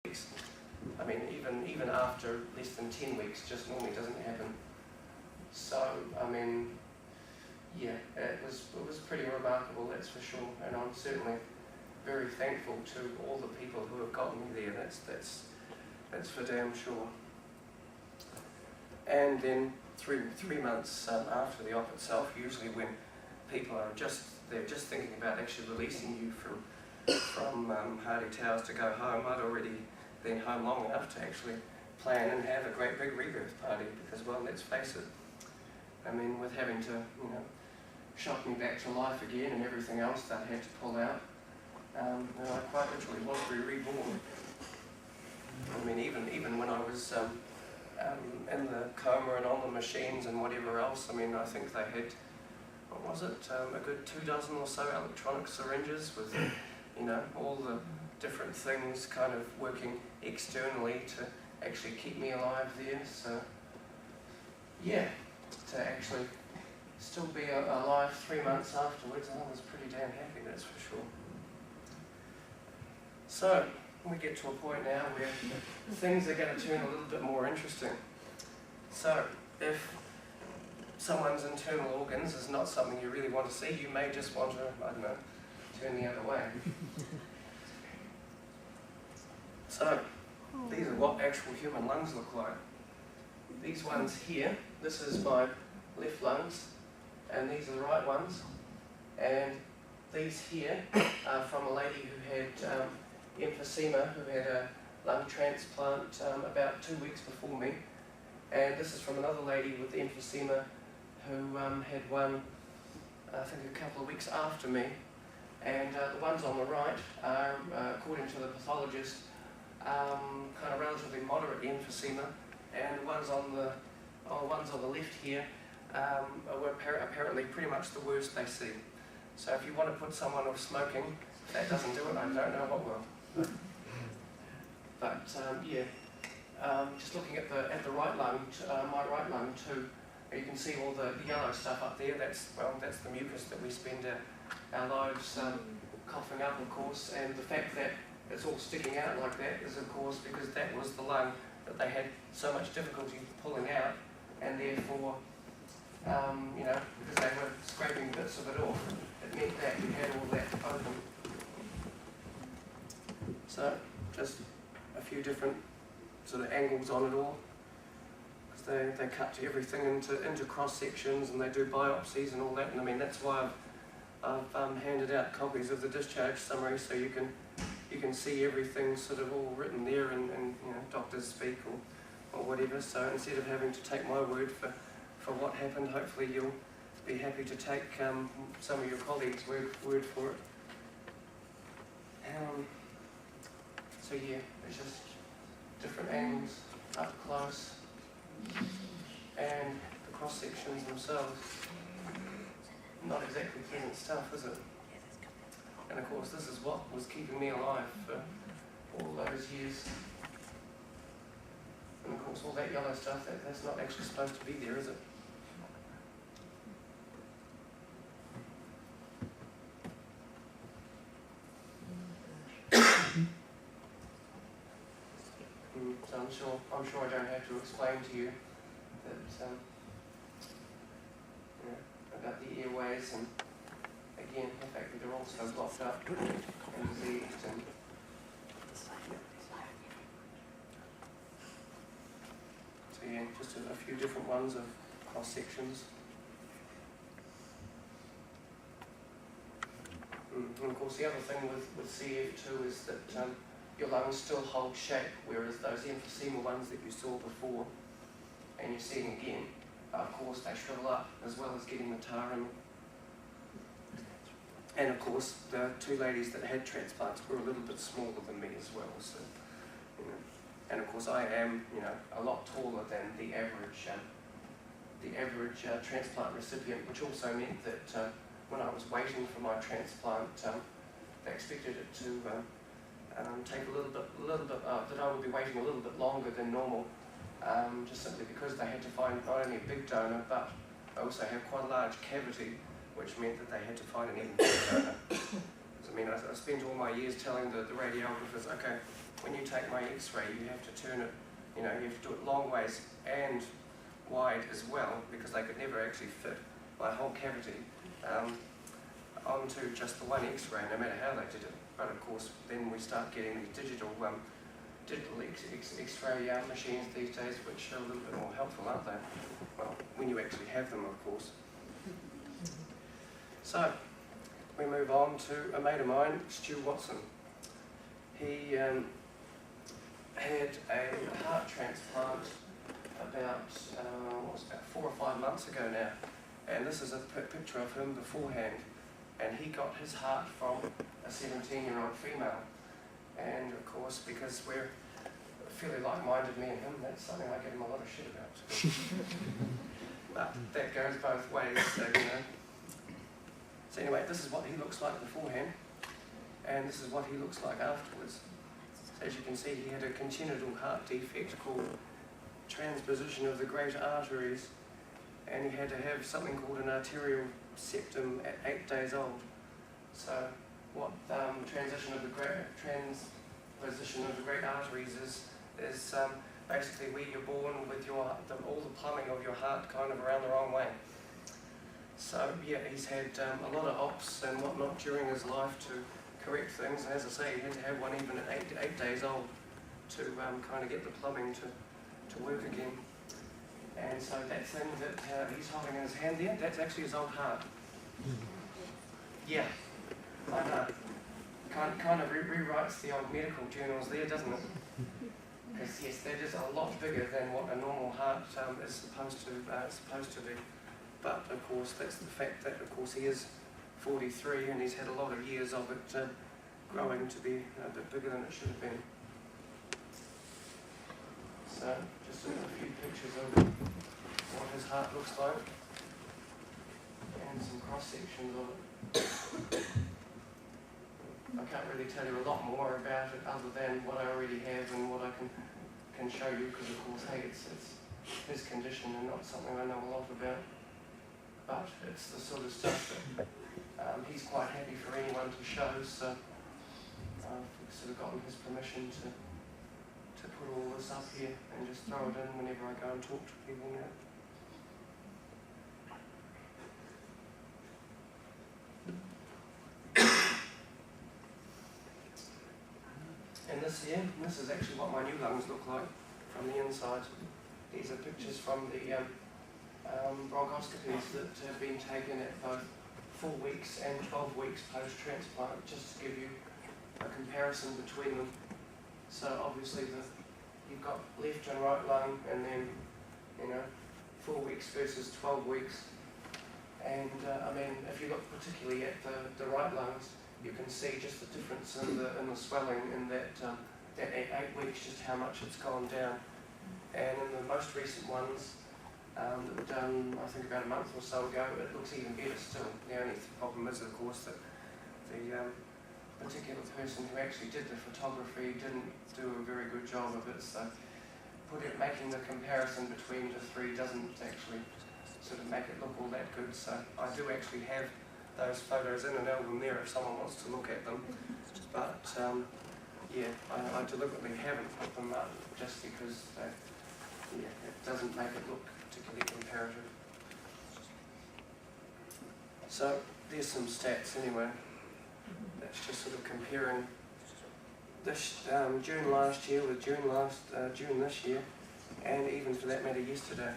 weeks. I mean, even after less than 10 weeks, just normally doesn't happen. So, I mean, yeah, it was pretty remarkable, that's for sure, and I'm certainly very thankful to all the people who have gotten me there. That's for damn sure. And then three months after the op itself, usually when people are they're just thinking about actually releasing you from Hardy Towers to go home, I'd already been home long enough to actually plan and have a great big rebirth party, because, well, let's face it, I mean, with having to, you know, shock me back to life again and everything else that I had to pull out, you know, I quite literally was reborn. I mean, even when I was in the coma and on the machines and whatever else, I mean, I think they had, what was it, a good 24 or so electronic syringes with, you know, all the different things kind of working externally to actually keep me alive there. So, yeah, to actually still be alive 3 months afterwards, I was pretty damn happy, that's for sure. So, we get to a point now where things are going to turn a little bit more interesting. So, if someone's internal organs is not something you really want to see, you may just want to, I don't know, turn the other way. So, these are what actual human lungs look like. These ones here, this is my left lungs, and these are the right ones. And these here are from a lady who had emphysema, who had a lung transplant about 2 weeks before me. And this is from another lady with emphysema who had one, I think, a couple of weeks after me. And the ones on the right are, according to the pathologist, kind of relatively moderate emphysema, and the ones on the left here were apparently pretty much the worst they see. So if you want to put someone off smoking, if that doesn't do it, I don't know what will. But yeah, just looking at the right lung, my right lung too, you can see all the yellow stuff up there. That's the mucus that we spend our lives coughing up, of course, and the fact that it's all sticking out like that is, of course, because that was the lung that they had so much difficulty pulling out, and therefore, you know, because they were scraping bits of it off, it meant that you had all that open. So, just a few different sort of angles on it all, because they cut everything into cross sections, and they do biopsies and all that. And I mean, that's why I've handed out copies of the discharge summary, so you can see everything sort of all written there, and you know, doctors speak or whatever. So instead of having to take my word for what happened, hopefully you'll be happy to take some of your colleagues' word for it. So yeah, it's just different angles up close, and the cross sections themselves. Not exactly pleasant stuff, is it? And of course, this is what was keeping me alive for all those years. And of course, all that yellow stuff, that's not actually supposed to be there, is it? So I'm sure I don't have to explain to you that you know, about the airways, and again, the fact that they're also blocked up and diseased. And so yeah, just a few different ones of cross sections. And of course, the other thing with CF2 is that your lungs still hold shape, whereas those emphysema ones that you saw before, and you're seeing again, of course they shrivel up, as well as getting the tar in. And of course, the two ladies that had transplants were a little bit smaller than me as well. So, you know, and of course, I am, you know, a lot taller than the average transplant recipient, which also meant that when I was waiting for my transplant, they expected it to take a little bit, that I would be waiting a little bit longer than normal, just simply because they had to find not only a big donor, but also have quite a large cavity, which meant that they had to find an even bigger donor. So, I mean, I spent all my years telling the radiographers, okay, when you take my X-ray, you have to turn it, you have to do it long ways and wide as well, because they could never actually fit my whole cavity onto just the one X-ray, no matter how they did it. But of course, then we start getting these digital X-ray machines these days, which are a little bit more helpful, aren't they? Well, when you actually have them, of course. So, we move on to a mate of mine, Stu Watson. He had a heart transplant about 4 or 5 months ago now, and this is a picture of him beforehand, and he got his heart from a 17-year-old female. And of course, because we're fairly like-minded, me and him, that's something I give him a lot of shit about. But that goes both ways, so So anyway, this is what he looks like beforehand, and this is what he looks like afterwards. So as you can see, he had a congenital heart defect called transposition of the great arteries, and he had to have something called an arterial septum at 8 days old. So what transposition of the great arteries is basically where you're born with all the plumbing of your heart kind of around the wrong way. So yeah, he's had a lot of ops and whatnot during his life to correct things, and as I say, he had to have one even at 8 days old to kind of get the plumbing to work again. And so that thing that he's holding in his hand there, that's actually his old heart. Yeah, I know. Kind of rewrites the old medical journals there, doesn't it? Because yes, that is a lot bigger than what a normal heart is supposed to be. But of course, that's the fact that of course he is 43 and he's had a lot of years of it growing to be a bit bigger than it should have been. So just a few pictures of what his heart looks like and some cross sections of it. I can't really tell you a lot more about it other than what I already have and what I can show you, because of course, hey, it's his condition and not something I know a lot about. But it's the sort of stuff that he's quite happy for anyone to show, so I've sort of gotten his permission to put all this up here and just throw it in whenever I go and talk to people now. And this is actually what my new lungs look like from the inside. These are pictures from the bronchoscopies that have been taken at both 4 weeks and 12 weeks post-transplant, just to give you a comparison between them. So obviously you've got left and right lung, and then 4 weeks versus 12 weeks. And I mean, if you look particularly at the right lungs, you can see just the difference in the swelling in that 8 weeks, just how much it's gone down. And in the most recent ones that were done, I think about a month or so ago, it looks even better still. The only problem is, of course, that the particular person who actually did the photography didn't do a very good job of it. So making the comparison between the three doesn't actually sort of make it look all that good. So I do actually have those photos in an album there if someone wants to look at them. But yeah, I deliberately haven't put them up just because it doesn't make it look particularly comparative. So there's some stats anyway. That's just sort of comparing this June last year with June this year, and even for that matter yesterday.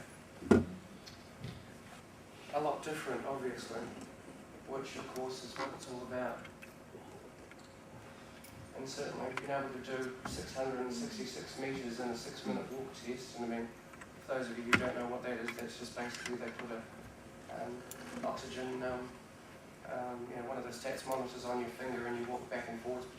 A lot different, obviously, which of course is what it's all about. And certainly being able to do 666 metres in a 6-minute walk test, and I mean, for those of you who don't know what that is, that's just basically they put a oxygen, one of the stats monitors on your finger, and you walk back and forth